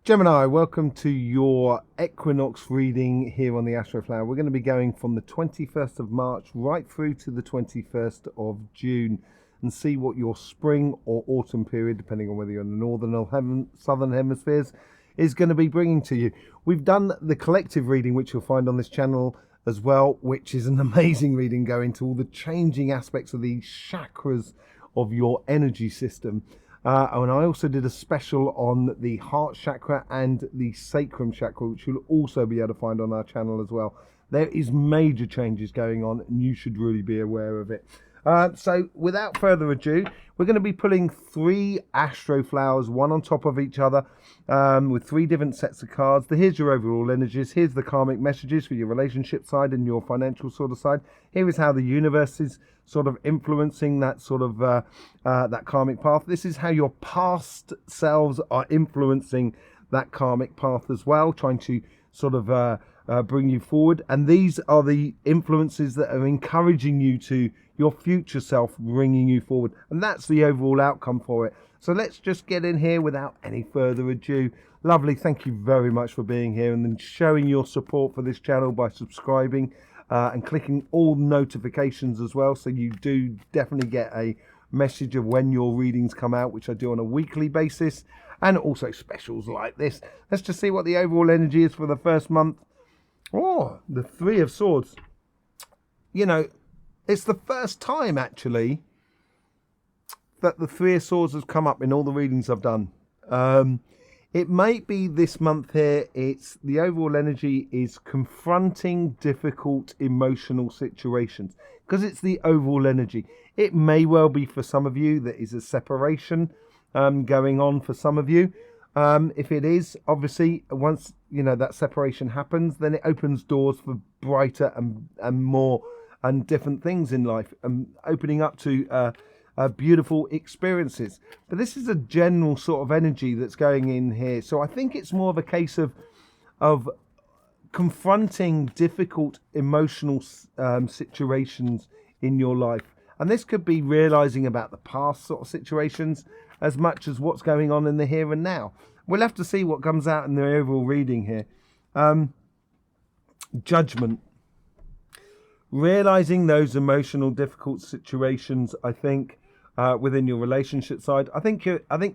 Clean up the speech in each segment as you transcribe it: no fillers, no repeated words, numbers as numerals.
Gemini, welcome to your Equinox reading here on the Astroflower. We're going to be going from the 21st of March right through to the 21st of June and see what your spring or autumn period, depending on whether you're in the northern or southern hemispheres, is going to be bringing to you. We've done the collective reading, which you'll find on this channel as well, which is an amazing reading going to all the changing aspects of the chakras of your energy system. And I also did a special on the heart chakra and the sacrum chakra, which you'll also be able to find on our channel as well. There is major changes going on, and you should really be aware of it. So without further ado, we're going to be pulling 3 Astroflowers, one on top of each other, with 3 different sets of cards. Here's your overall energies. Here's the karmic messages for your relationship side and your financial sort of side. Here is how the universe is sort of influencing that sort of that karmic path. This is how your past selves are influencing that karmic path as well, trying to sort of bring you forward. And these are the influences that are encouraging you to your future self, bringing you forward. And that's the overall outcome for it. So let's just get in here without any further ado. Lovely. Thank you very much for being here and then showing your support for this channel by subscribing and clicking all notifications as well. So you do definitely get a message of when your readings come out, which I do on a weekly basis, and also specials like this. Let's just see what the overall energy is for the first month. Oh, the 3 of Swords. You know, it's the first time actually that the 3 of Swords has come up in all the readings I've done. It might be this month here. It's the overall energy is confronting difficult emotional situations, because it's the overall energy. It may well be for some of you that is a separation going on for some of you. If it is, obviously, once you know that separation happens, then it opens doors for brighter and more and different things in life, and opening up to beautiful experiences. But this is a general sort of energy that's going in here. So I think it's more of a case of confronting difficult emotional situations in your life. And this could be realizing about the past sort of situations as much as what's going on in the here and now. We'll have to see what comes out in the overall reading here. Judgment. Realizing those emotional difficult situations, I think, within your relationship side. I think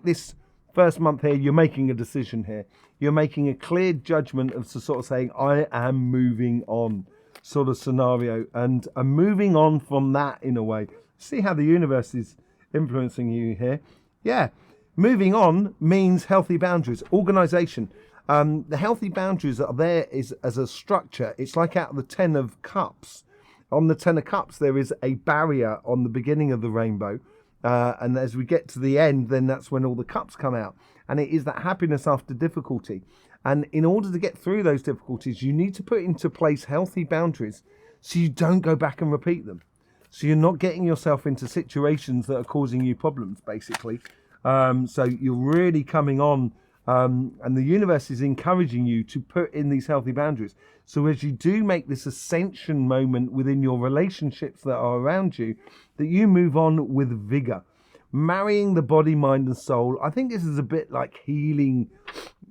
this first month here, you're making a decision here. You're making a clear judgment of sort of saying, I am moving on sort of scenario, and I'm moving on from that in a way. See how the universe is influencing you here. Yeah, moving on means healthy boundaries, organization. The healthy boundaries that are there is as a structure. It's like out of the 10 of Cups. On the 10 of Cups, there is a barrier on the beginning of the rainbow. And as we get to the end, then that's when all the cups come out. And it is that happiness after difficulty. And in order to get through those difficulties, you need to put into place healthy boundaries so you don't go back and repeat them. So you're not getting yourself into situations that are causing you problems, basically. So you're really coming on, and the universe is encouraging you to put in these healthy boundaries. So as you do make this ascension moment within your relationships that are around you, that you move on with vigor. Marrying the body, mind and soul. I think this is a bit like healing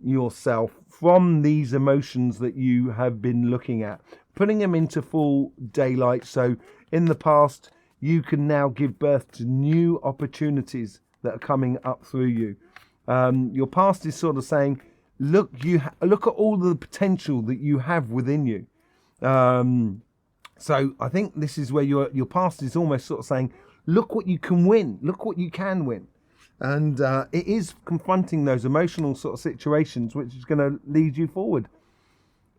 yourself from these emotions that you have been looking at, putting them into full daylight. So in the past, you can now give birth to new opportunities that are coming up through you. Your past is sort of saying, look at all the potential that you have within you. So I think this is where your past is almost sort of saying, look what you can win, look what you can win. And it is confronting those emotional sort of situations, which is going to lead you forward.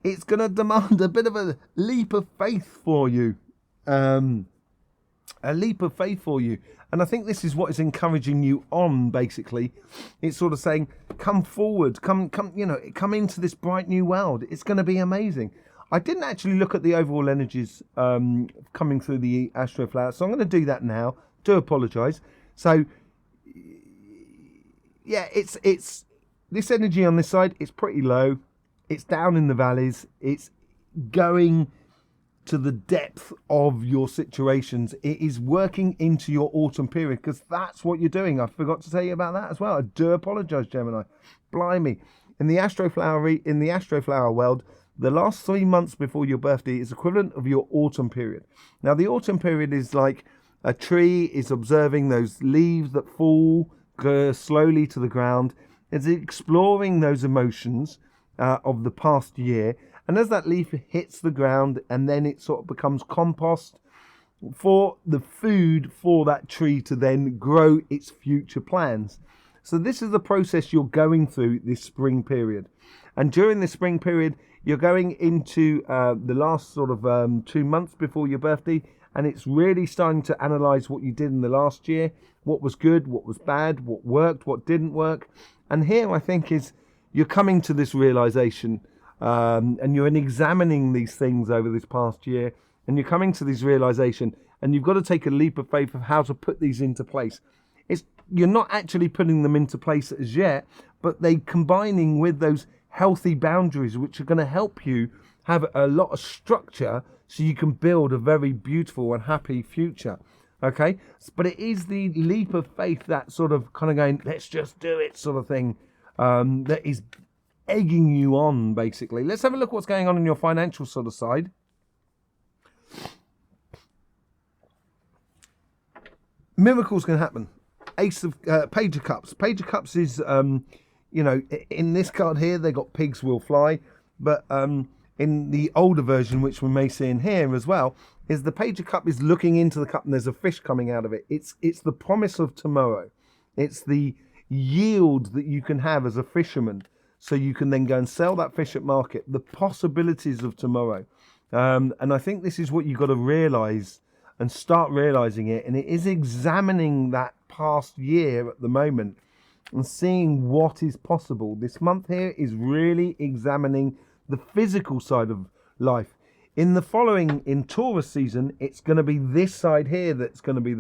It's going to demand a bit of a leap of faith for you. A leap of faith for you. And I think this is what is encouraging you on, basically. It's sort of saying, come forward, come into this bright new world. It's going to be amazing. I didn't actually look at the overall energies coming through the Astroflower, so I'm going to do that now. Do apologise. So, yeah, it's this energy on this side, it's pretty low. It's down in the valleys. It's going to the depth of your situations. It is working into your autumn period, because that's what you're doing. I forgot to tell you about that as well. I do apologise, Gemini. Blimey. In the Astroflower world, the last 3 months before your birthday is equivalent of your autumn period. Now, the autumn period is like a tree is observing those leaves that fall slowly to the ground. It's exploring those emotions of the past year. And as that leaf hits the ground, and then it sort of becomes compost for the food for that tree to then grow its future plans. So this is the process you're going through this spring period. And during the spring period, you're going into the last sort of 2 months before your birthday, and it's really starting to analyze what you did in the last year, what was good, what was bad, what worked, what didn't work. And here I think is you're coming to this realization, and you're examining these things over this past year, and you're coming to this realization, and you've got to take a leap of faith of how to put these into place. You're not actually putting them into place as yet, but they combining with those healthy boundaries, which are going to help you have a lot of structure so you can build a very beautiful and happy future. Okay, but it is the leap of faith, that sort of kind of going, let's just do it sort of thing, that is egging you on, basically. Let's have a look what's going on in your financial sort of side. Miracles can happen. Ace of Page of Cups. Page of Cups is, you know, in this card here, they got pigs will fly, but in the older version, which we may see in here as well, is the Page of Cup is looking into the cup and there's a fish coming out of it. It's the promise of tomorrow. It's the yield that you can have as a fisherman, so you can then go and sell that fish at market. The possibilities of tomorrow, and I think this is what you've got to realize and start realizing it. And it is examining that past year at the moment and seeing what is possible. This month here is really examining the physical side of life. In the following, in Taurus season, it's going to be this side here that's going to be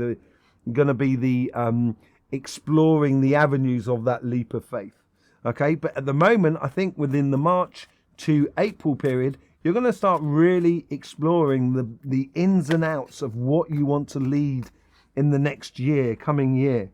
the exploring the avenues of that leap of faith. Okay, but at the moment, I think within the March to April period, you're going to start really exploring the ins and outs of what you want to lead in the next year, coming year.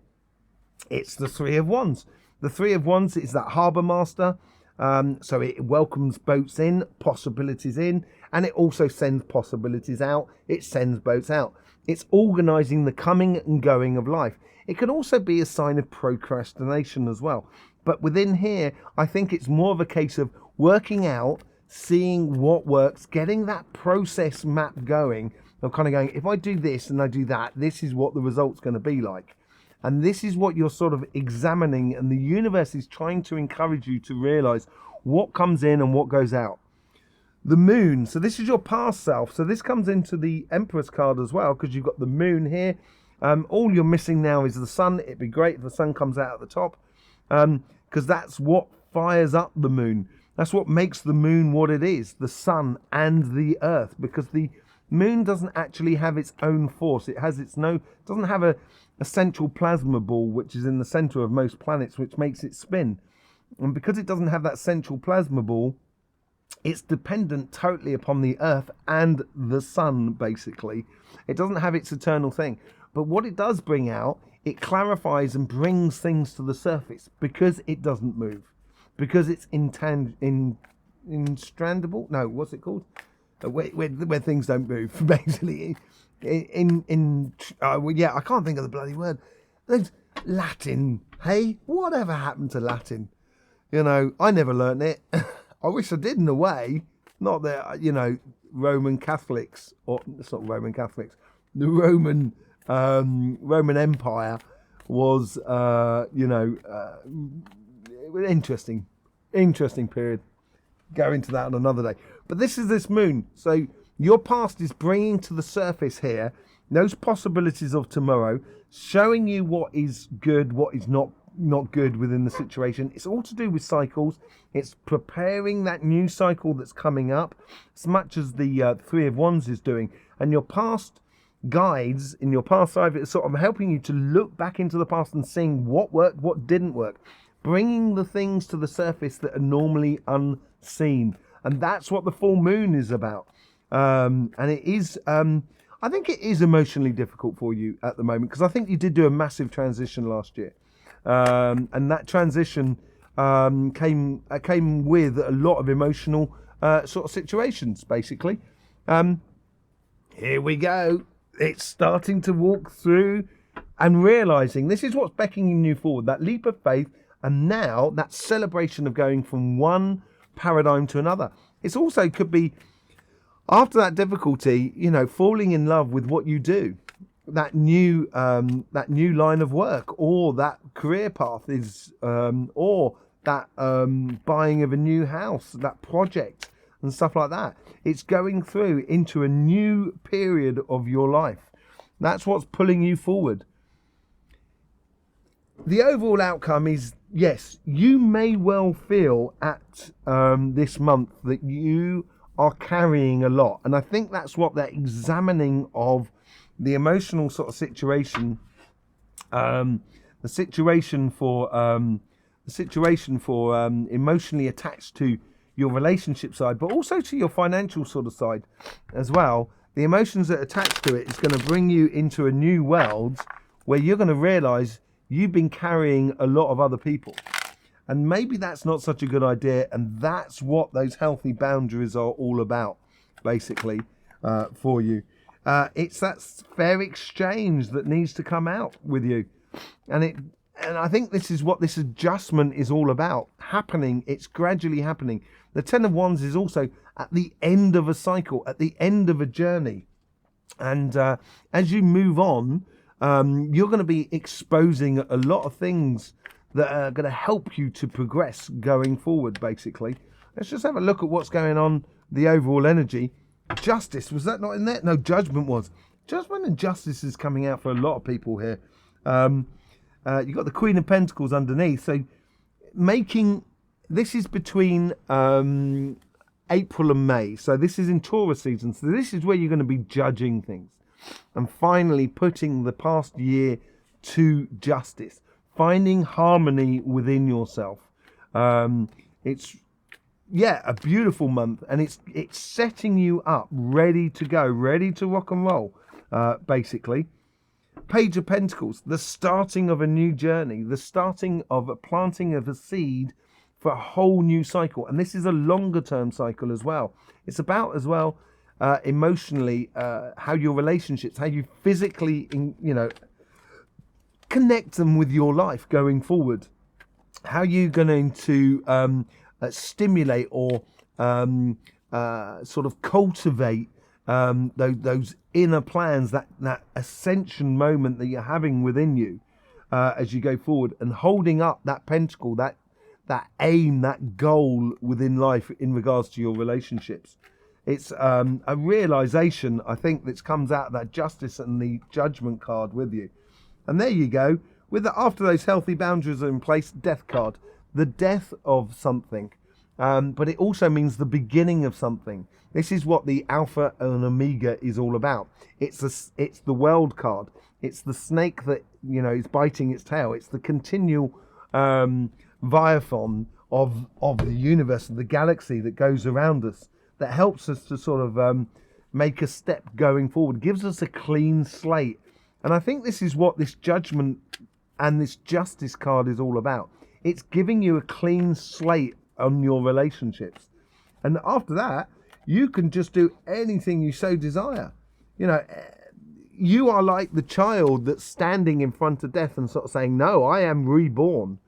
It's the Three of Wands. The Three of Wands is that harbour master. So it welcomes boats in, possibilities in, and it also sends possibilities out. It sends boats out. It's organising the coming and going of life. It can also be a sign of procrastination as well. But within here, I think it's more of a case of working out, seeing what works, getting that process map going, of kind of going, if I do this and I do that, this is what the result's going to be like. And this is what you're sort of examining, and the universe is trying to encourage you to realize what comes in and what goes out. The moon, so this is your past self. So this comes into the Empress card as well, because you've got the moon here. All you're missing now is the sun. It'd be great if the sun comes out at the top, because that's what fires up the moon. That's what makes the moon what it is, the sun and the earth, because the moon doesn't actually have its own force. It has doesn't have a central plasma ball, which is in the center of most planets, which makes it spin. And because it doesn't have that central plasma ball, it's dependent totally upon the earth and the sun, basically. It doesn't have its eternal thing. But what it does bring out, it clarifies and brings things to the surface, because it doesn't move. Because it's instrandable. No, what's it called? Where things don't move, basically. Yeah, I can't think of the bloody word. There's Latin. Hey, whatever happened to Latin? You know, I never learnt it. I wish I did in a way. Not that, you know, Roman Catholics, or it's not Roman Catholics. The Roman Empire was, interesting period. Go into that on another day. But this is this moon. So your past is bringing to the surface here those possibilities of tomorrow, showing you what is good, what is not good within the situation. It's all to do with cycles. It's preparing that new cycle that's coming up, as much as the Three of Wands is doing. And your past guides in your past life, it's sort of helping you to look back into the past and seeing what worked, what didn't work, bringing the things to the surface that are normally unseen. And that's what the full moon is about. And it is, I think it is emotionally difficult for you at the moment, because I think you did do a massive transition last year. And that transition came with a lot of emotional sort of situations, basically. Here we go. It's starting to walk through and realizing this is what's beckoning you forward, that leap of faith, and now that celebration of going from one paradigm to another. It's also could be after that difficulty, falling in love with what you do, that new line of work, or that career path is, or that buying of a new house, that project and stuff like that. It's going through into a new period of your life. That's what's pulling you forward. The overall outcome is, yes, you may well feel at this month that you are carrying a lot. And I think that's what they're examining of the emotional sort of situation, the situation for emotionally attached to your relationship side, but also to your financial sort of side as well. The emotions that are attached to it is going to bring you into a new world where you're going to realize you've been carrying a lot of other people. And maybe that's not such a good idea. And that's what those healthy boundaries are all about, basically, for you. It's that fair exchange that needs to come out with you. And I think this is what this adjustment is all about. Happening. It's gradually happening. The Ten of Wands is also at the end of a cycle, at the end of a journey. And as you move on, you're going to be exposing a lot of things that are going to help you to progress going forward, basically. Let's just have a look at what's going on, the overall energy. Justice, was that not in there? No, Judgment was. Judgment and Justice is coming out for a lot of people here. You've got the Queen of Pentacles underneath. So this is between April and May. So this is in Taurus season. So this is where you're going to be judging things. And finally putting the past year to justice. Finding harmony within yourself. It's a beautiful month, and it's setting you up ready to go, ready to rock and roll, basically. Page of Pentacles, the starting of a new journey, the starting of a planting of a seed for a whole new cycle. And this is a longer term cycle as well. It's about as well emotionally, how your relationships, how you physically connect them with your life going forward. How you're going to stimulate or sort of cultivate those inner plans, that ascension moment that you're having within you as you go forward, and holding up that pentacle, that aim, that goal within life in regards to your relationships. It's a realization, I think, that comes out of that Justice and the Judgment card with you. And there you go. After those healthy boundaries are in place, Death card. The death of something. But it also means the beginning of something. This is what the Alpha and Omega is all about. It's the World card. It's the snake that is biting its tail. It's the continual viathon of the universe, of the galaxy that goes around us, that helps us to sort of make a step going forward, gives us a clean slate. And I think this is what this Judgment and this Justice card is all about. It's giving you a clean slate on your relationships. And after that, you can just do anything you so desire. You are like the child that's standing in front of death and sort of saying, no, I am reborn.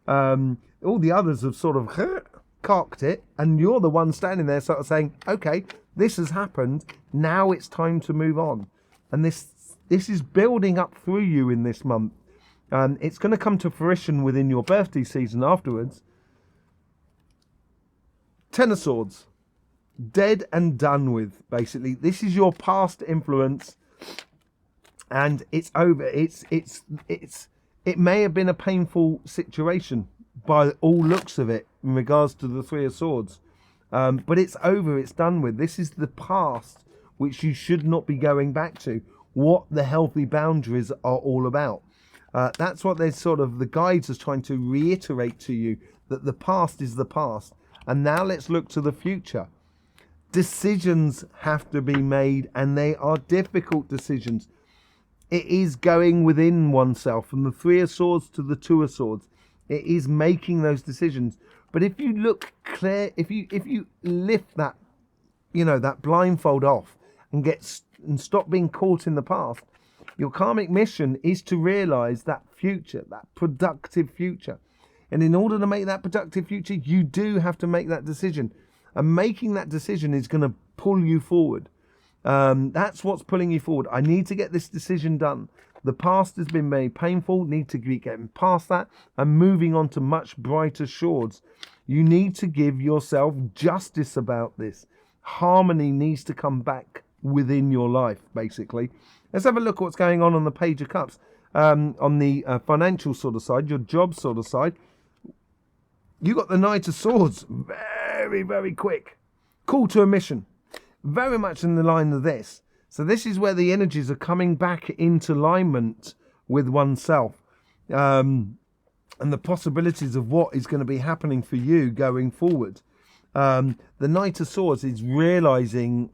All the others have sort of cocked it, and you're the one standing there sort of saying, okay, this has happened, now it's time to move on. And this is building up through you in this month. It's going to come to fruition within your birthday season afterwards. Ten of Swords. Dead and done with, basically. This is your past influence, and it's over. It may have been a painful situation by all looks of it in regards to the Three of Swords. But it's over, it's done with. This is the past, which you should not be going back to. What the healthy boundaries are all about. That's what they're sort of, the guides are trying to reiterate to you, that the past is the past. And now let's look to the future. Decisions have to be made, and they are difficult decisions. It is going within oneself, from the Three of Swords to the Two of Swords. It is making those decisions. But if you look clear, if you lift that, that blindfold off and stop being caught in the past, your karmic mission is to realize that future, that productive future. And in order to make that productive future, you do have to make that decision. And making that decision is going to pull you forward. That's what's pulling you forward. I need to get this decision done. The past has been very painful. Need to be getting past that and moving on to much brighter shores. You need to give yourself justice about this. Harmony needs to come back within your life, basically. Let's have a look at what's going on the Page of Cups. On the financial sort of side, your job sort of side, you got the Knight of Swords. Very, very quick. Call to a mission. Very much in the line of this. So this is where the energies are coming back into alignment with oneself. And the possibilities of what is going to be happening for you going forward. The Knight of Swords is realizing,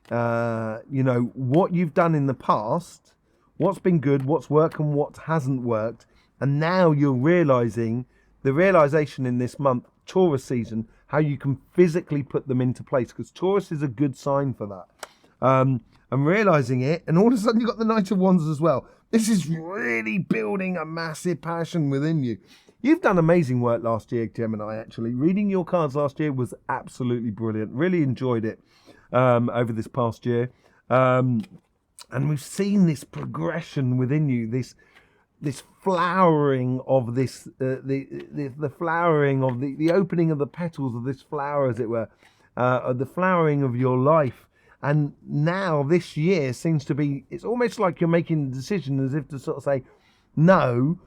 what you've done in the past, what's been good, what's worked and what hasn't worked. And now you're realizing the realization in this month, Taurus season, how you can physically put them into place, because Taurus is a good sign for that. I'm realizing it, and all of a sudden you've got the Knight of Wands as well. This is really building a massive passion within you. You've done amazing work last year, Gemini, actually. Reading your cards last year was absolutely brilliant. Really enjoyed it over this past year. And we've seen this progression within you, this flowering of this, the flowering of the opening of the petals of this flower, as it were, the flowering of your life. And now this year seems to be, it's almost like you're making a decision as if to sort of say, no,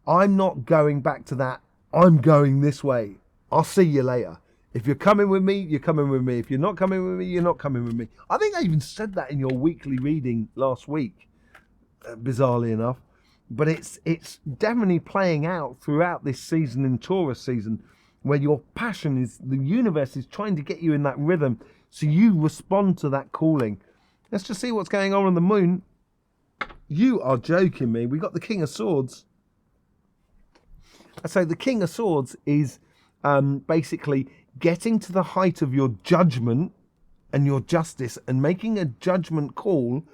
I'm not going back to that. I'm going this way. I'll see you later. If you're coming with me, you're coming with me. If you're not coming with me, you're not coming with me. I think I even said that in your weekly reading last week, bizarrely enough. But it's definitely playing out throughout this season in Taurus season, where your passion is, the universe is trying to get you in that rhythm, so you respond to that calling. Let's just see what's going on the moon. You are joking me. We got the King of Swords. So the King of Swords is basically getting to the height of your judgment and your justice and making a judgment call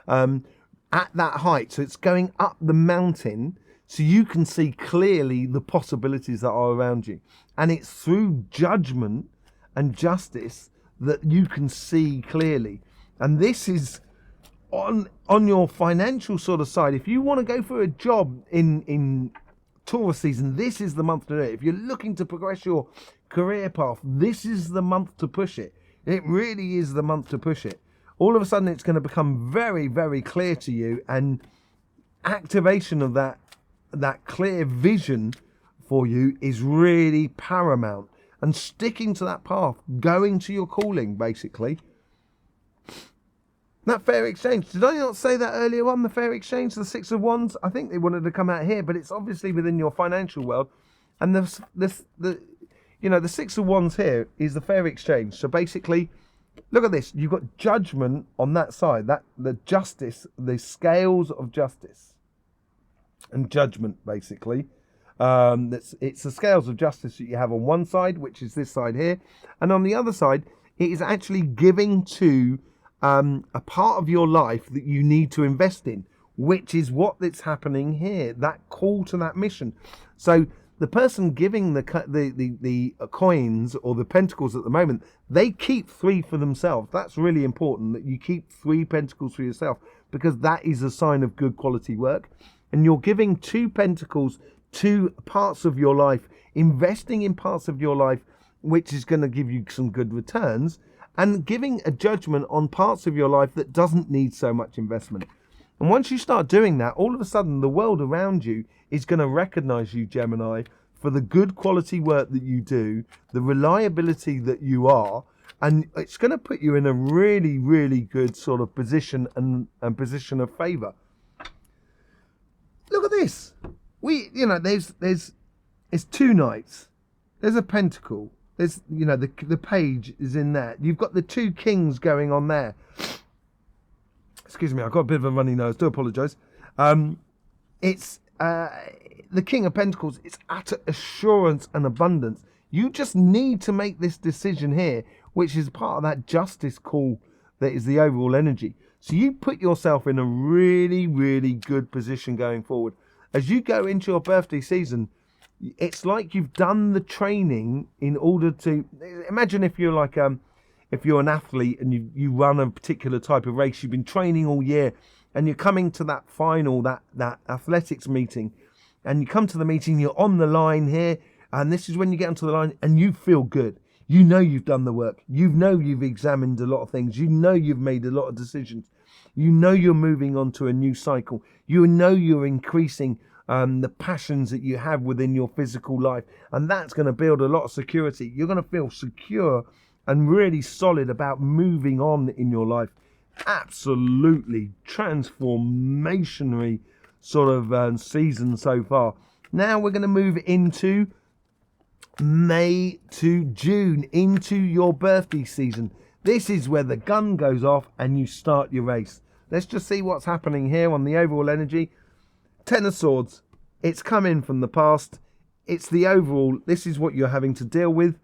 at that height. So it's going up the mountain so you can see clearly the possibilities that are around you. And it's through judgment and justice that you can see clearly. And this is on your financial sort of side. If you want to go for a job in Taurus season, this is the month to do it. If you're looking to progress your career path, this is the month to push it. It really is the month to push it. All of a sudden it's going to become very, very clear to you, and activation of that clear vision for you is really paramount. And sticking to that path, going to your calling, basically. That fair exchange, did I not say that earlier on, the fair exchange, the Six of Wands? I think they wanted to come out here, but it's obviously within your financial world. And the Six of Wands here is the fair exchange. So basically, look at this. You've got judgment on that side, the justice, the scales of justice and judgment, basically. It's the scales of justice that you have on one side, which is this side here. And on the other side, it is actually giving to a part of your life that you need to invest in, which is what that's happening here, that call to that mission. So the person giving the coins or the pentacles at the moment, they keep 3 for themselves. That's really important, that you keep 3 pentacles for yourself, because that is a sign of good quality work. And you're giving 2 pentacles to parts of your life, investing in parts of your life, which is going to give you some good returns, and giving a judgment on parts of your life that doesn't need so much investment. And once you start doing that, all of a sudden the world around you is going to recognize you, Gemini, for the good quality work that you do, the reliability that you are, and it's going to put you in a really, really good sort of position and position of favor. Look at this. There's 2 knights. There's a pentacle. There's, the page is in there. You've got the 2 kings going on there. Excuse me, I've got a bit of a runny nose. Do apologise. It's the King of Pentacles, it's utter assurance and abundance. You just need to make this decision here, which is part of that justice call that is the overall energy. So you put yourself in a really, really good position going forward. As you go into your birthday season, it's like you've done the training in order to... Imagine if you're like... if you're an athlete and you run a particular type of race, you've been training all year, and you're coming to that final, that athletics meeting, and you come to the meeting, you're on the line here, and this is when you get onto the line and you feel good. You know you've done the work. You know you've examined a lot of things. You know you've made a lot of decisions. You know you're moving on to a new cycle. You know you're increasing the passions that you have within your physical life, and that's going to build a lot of security. You're going to feel secure and really solid about moving on in your life. Absolutely transformationary sort of season so far. Now we're going to move into May to June, into your birthday season. This is where the gun goes off and you start your race. Let's just see what's happening here on the overall energy. Ten of Swords. It's come in from the past. It's the overall. This is what you're having to deal with.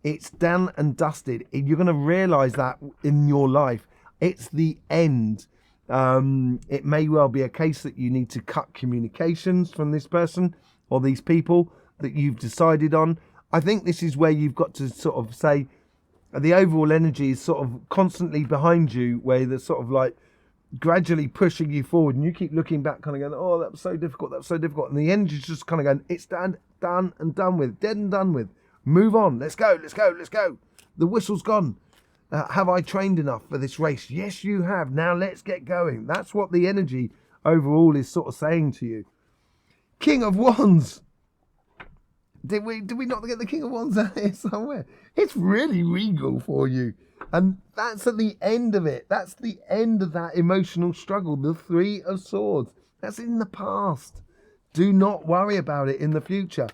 It's done and dusted. You're going to realize that in your life. It's the end. It may well be a case that you need to cut communications from this person or these people that you've decided on. I think this is where you've got to sort of say the overall energy is sort of constantly behind you, where they're sort of like gradually pushing you forward, and you keep looking back kind of going, oh, that was so difficult, and the energy's just kind of going, it's done and done with, dead and done with. Move on. Let's go. The whistle's gone. Have I trained enough for this race? Yes, you have. Now let's get going. That's what the energy overall is sort of saying to you. King of Wands. Did we not get the King of Wands out here somewhere? It's really regal for you. And that's at the end of it. That's the end of that emotional struggle. The Three of Swords. That's in the past. Do not worry about it in the future.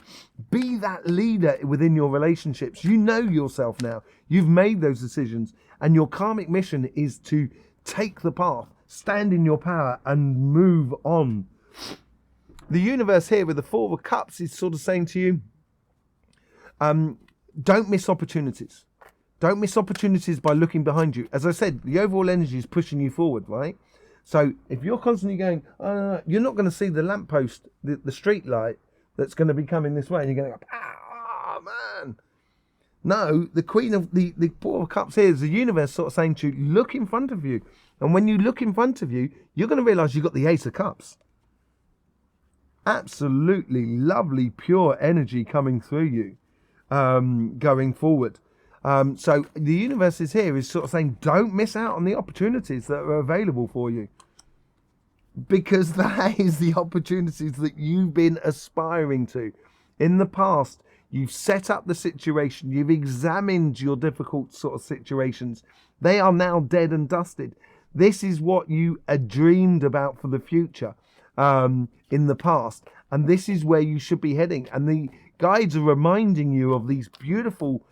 Be that leader within your relationships. You know yourself now. You've made those decisions. And your karmic mission is to take the path, stand in your power, and move on. The universe here with the Four of Cups is sort of saying to you, don't miss opportunities. Don't miss opportunities by looking behind you. As I said, the overall energy is pushing you forward, right? So if you're constantly going, you're not going to see the lamppost, the street light that's going to be coming this way, and you're going to go, man. No, the Queen of the Four of Cups here is the universe sort of saying to you, look in front of you. And when you look in front of you, you're going to realize you've got the Ace of Cups. Absolutely lovely, pure energy coming through you, going forward. So the universe is here is sort of saying, don't miss out on the opportunities that are available for you. Because that is the opportunities that you've been aspiring to. In the past, you've set up the situation. You've examined your difficult sort of situations. They are now dead and dusted. This is what you had dreamed about for the future in the past. And this is where you should be heading. And the guides are reminding you of these beautiful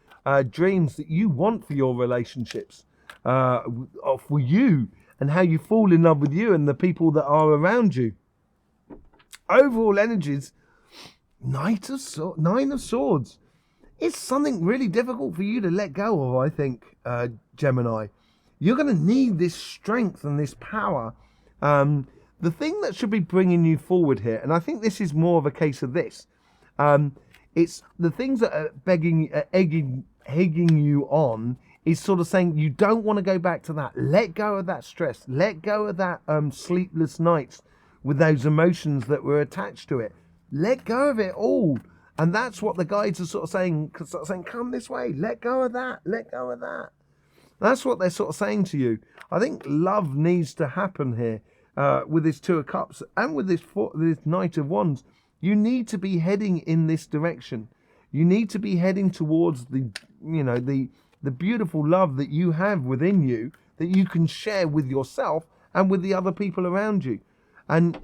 dreams that you want for your relationships, for you, and how you fall in love with you and the people that are around you. Overall energies, Nine of Swords. It's something really difficult for you to let go of, I think, Gemini. You're going to need this strength and this power. The thing that should be bringing you forward here, and I think this is more of a case of this, it's the things that are egging you on is sort of saying you don't want to go back to that. Let go of that stress. Let go of that sleepless nights with those emotions that were attached to it. Let go of it all. And that's what the guides are sort of saying, come this way. Let go of that. Let go of that. That's what they're sort of saying to you. I think love needs to happen here with this Two of Cups and with this Knight of Wands. You need to be heading in this direction. You need to be heading towards the beautiful love that you have within you that you can share with yourself and with the other people around you. And,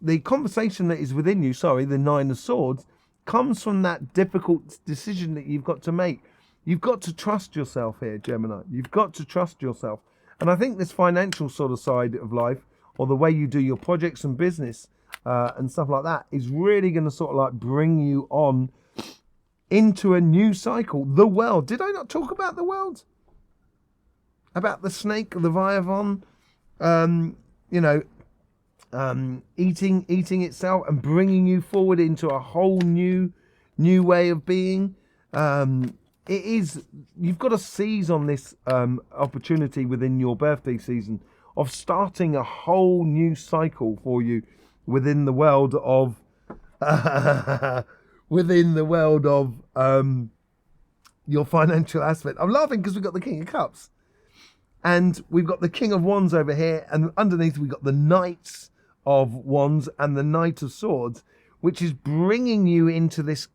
the conversation that is within you, the Nine of Swords, comes from that difficult decision that you've got to make. You've got to trust yourself here, Gemini. You've got to trust yourself. And I think this financial sort of side of life, or the way you do your projects and business and stuff like that is really going to sort of like bring you on into a new cycle. The world. Did I not talk about the world? About the snake, the Viavon, eating itself and bringing you forward into a whole new way of being. You've got to seize on this opportunity within your birthday season of starting a whole new cycle for you within the world of your financial aspect. I'm laughing because we've got the King of Cups and we've got the King of Wands over here, and underneath we've got the Knights of Wands and the Knight of Swords, which is bringing you into this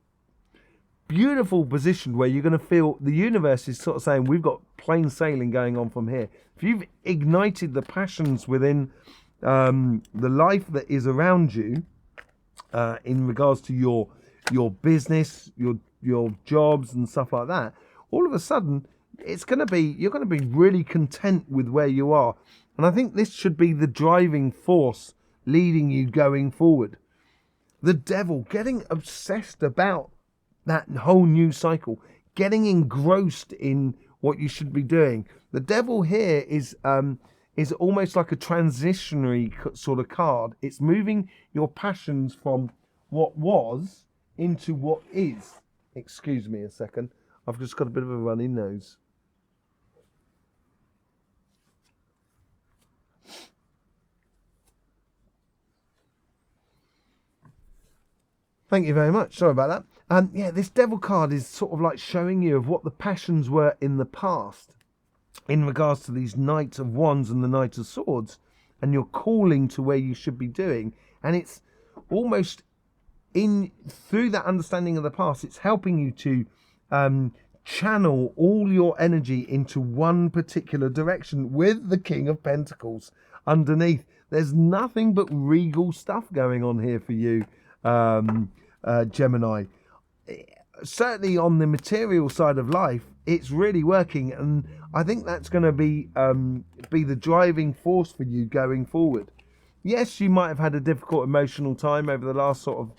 beautiful position where you're going to feel the universe is sort of saying, we've got plain sailing going on from here. If you've ignited the passions within the life that is around you, in regards to your business, your jobs and stuff like that, all of a sudden you're going to be really content with where you are. And I think this should be the driving force leading you going forward. The devil getting obsessed about that whole new cycle, getting engrossed in what you should be doing. The devil here is almost like a transitionary sort of card. It's moving your passions from what was into what is. Excuse me a second. I've just got a bit of a runny nose. Thank you very much. Sorry about that. This devil card is sort of like showing you of what the passions were in the past in regards to these Knights of Wands and the Knight of Swords, and you're calling to where you should be doing. And it's almost through that understanding of the past, it's helping you to channel all your energy into one particular direction with the King of Pentacles underneath. There's nothing but regal stuff going on here for you, Gemini. Certainly on the material side of life, it's really working, and I think that's going to be the driving force for you going forward. Yes, you might have had a difficult emotional time over the last sort of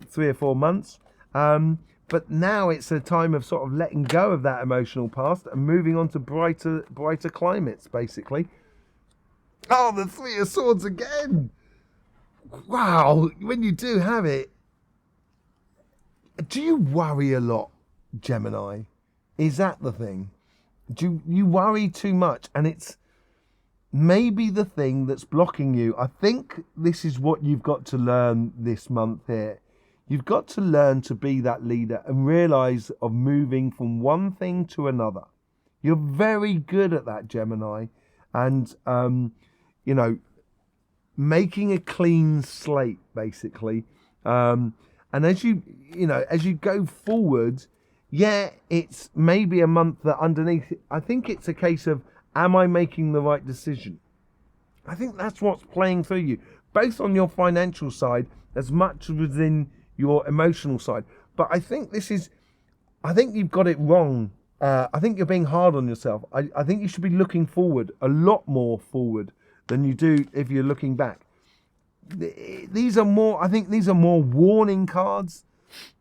3 or 4 months, but now it's a time of sort of letting go of that emotional past and moving on to brighter climates, basically. Oh, the Three of Swords again! Wow, when you do have it, do you worry a lot, Gemini? Is that the thing? Do you worry too much? And it's maybe the thing that's blocking you. I think this is what you've got to learn this month here. You've got to learn to be that leader and realize of moving from one thing to another. You're very good at that, Gemini. And, making a clean slate, basically. And as you go forward, it's maybe a month that underneath, I think it's a case of, am I making the right decision? I think that's what's playing through you, both on your financial side as much as within your emotional side. But I think you've got it wrong. I think you're being hard on yourself. I think you should be looking forward, a lot more forward than you do if you're looking back. These are more warning cards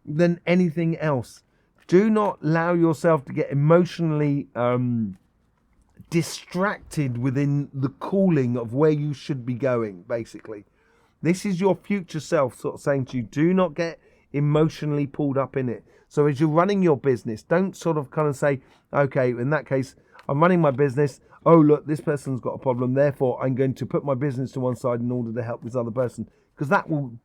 than anything else. Do not allow yourself to get emotionally distracted within the calling of where you should be going, basically. This is your future self sort of saying to you, do not get emotionally pulled up in it. So as you're running your business, don't sort of kind of say, okay, in that case, I'm running my business. Oh, look, this person's got a problem. Therefore, I'm going to put my business to one side in order to help this other person, because that will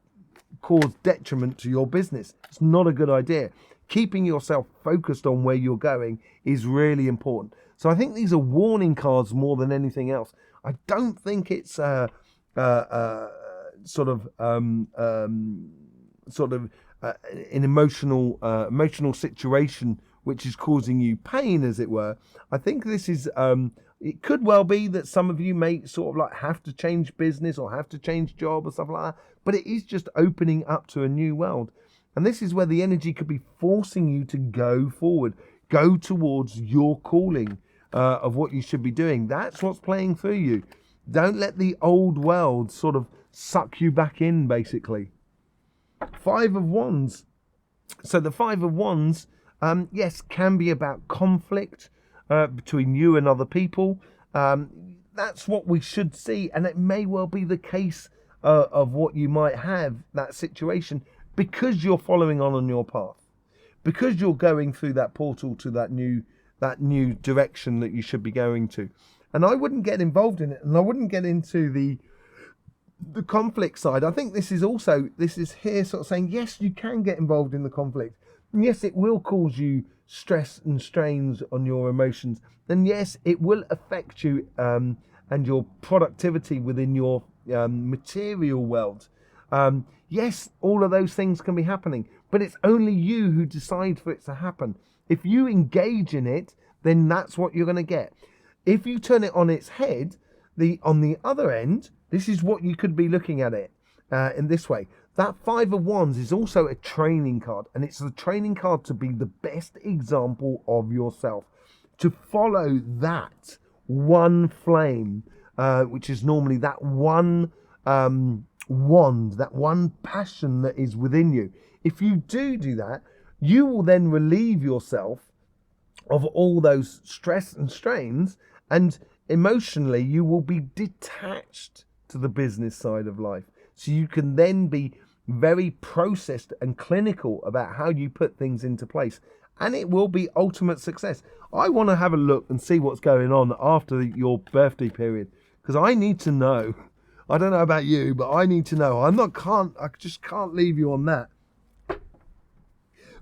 cause detriment to your business. It's not a good idea. Keeping yourself focused on where you're going is really important. So I think these are warning cards more than anything else. I don't think it's an emotional situation which is causing you pain, as it were. I think this is it could well be that some of you may sort of like have to change business or have to change job or stuff like that, but it is just opening up to a new world. And this is where the energy could be forcing you to go forward, go towards your calling of what you should be doing. That's what's playing through you. Don't let the old world sort of suck you back in, basically. Five of Wands. So the Five of Wands, yes, can be about conflict between you and other people. That's what we should see, and it may well be the case of what you might have, that situation, because you're following on your path, because you're going through that portal to that new direction that you should be going to. And I wouldn't get involved in it, and I wouldn't get into the conflict side. I think this is here sort of saying, yes, you can get involved in the conflict. And yes, it will cause you stress and strains on your emotions. And yes, it will affect you and your productivity within your material world. Yes, all of those things can be happening, but it's only you who decide for it to happen. If you engage in it, then that's what you're going to get. If you turn it on its head, on the other end, this is what you could be looking at it in this way. That Five of Wands is also a training card, and it's the training card to be the best example of yourself, to follow that one flame, which is normally that one wand, that one passion that is within you. If you do that, you will then relieve yourself of all those stress and strains, and emotionally you will be detached to the business side of life. So you can then be very processed and clinical about how you put things into place, and it will be ultimate success. I want to have a look and see what's going on after your birthday period, because I need to know. I don't know about you, but I need to know. I just can't leave you on that.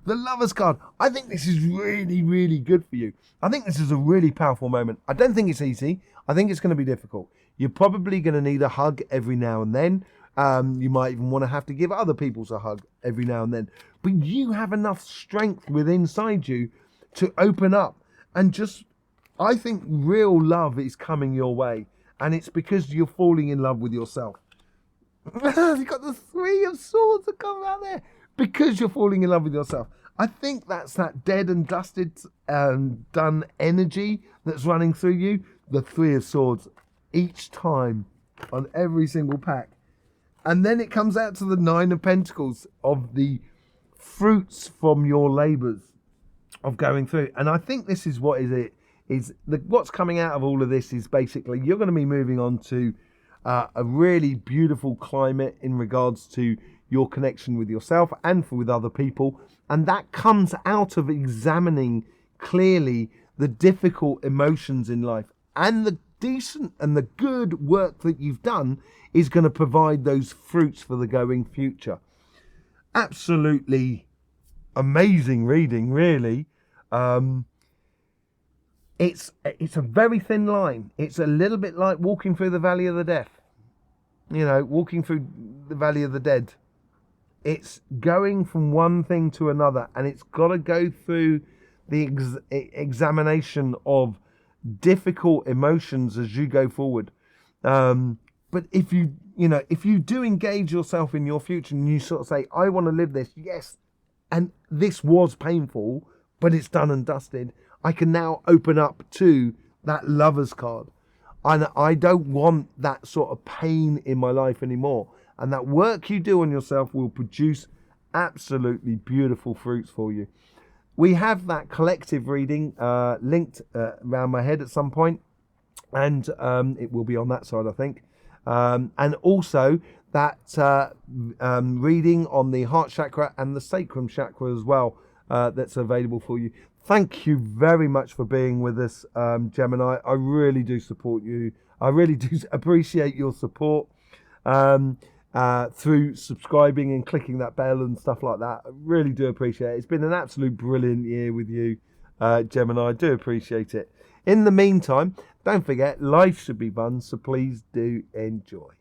The Lovers card. I think this is really, really good for you. I think this is a really powerful moment. I don't think it's easy. I think it's going to be difficult. You're probably going to need a hug every now and then. You might even want to have to give other people a hug every now and then. But you have enough strength within inside you to open up. And just, I think real love is coming your way. And it's because you're falling in love with yourself. You've got the Three of Swords that come out there. Because you're falling in love with yourself. I think that's that dead and dusted, done energy that's running through you. The Three of Swords each time on every single pack. And then it comes out to the Nine of Pentacles, of the fruits from your labours of going through. And I think this is what what's coming out of all of this is basically you're going to be moving on to a really beautiful climate in regards to your connection with yourself and with other people. And that comes out of examining clearly the difficult emotions in life, and the decent and the good work that you've done is going to provide those fruits for the going future. Absolutely amazing reading, really. It's a very thin line. It's a little bit like walking through the valley of the death. You know, walking through the valley of the dead. It's going from one thing to another, and it's got to go through the examination of difficult emotions as you go forward. But if you do engage yourself in your future and you sort of say, I want to live this, yes, and this was painful, but it's done and dusted, I can now open up to that Lovers card. And I don't want that sort of pain in my life anymore. And that work you do on yourself will produce absolutely beautiful fruits for you. We have that collective reading linked around my head at some point. And it will be on that side, I think. And also that reading on the heart chakra and the sacrum chakra as well, that's available for you. Thank you very much for being with us, Gemini. I really do support you. I really do appreciate your support through subscribing and clicking that bell and stuff like that. I really do appreciate it. It's been an absolute brilliant year with you, Gemini. I do appreciate it. In the meantime, don't forget, life should be fun, so please do enjoy.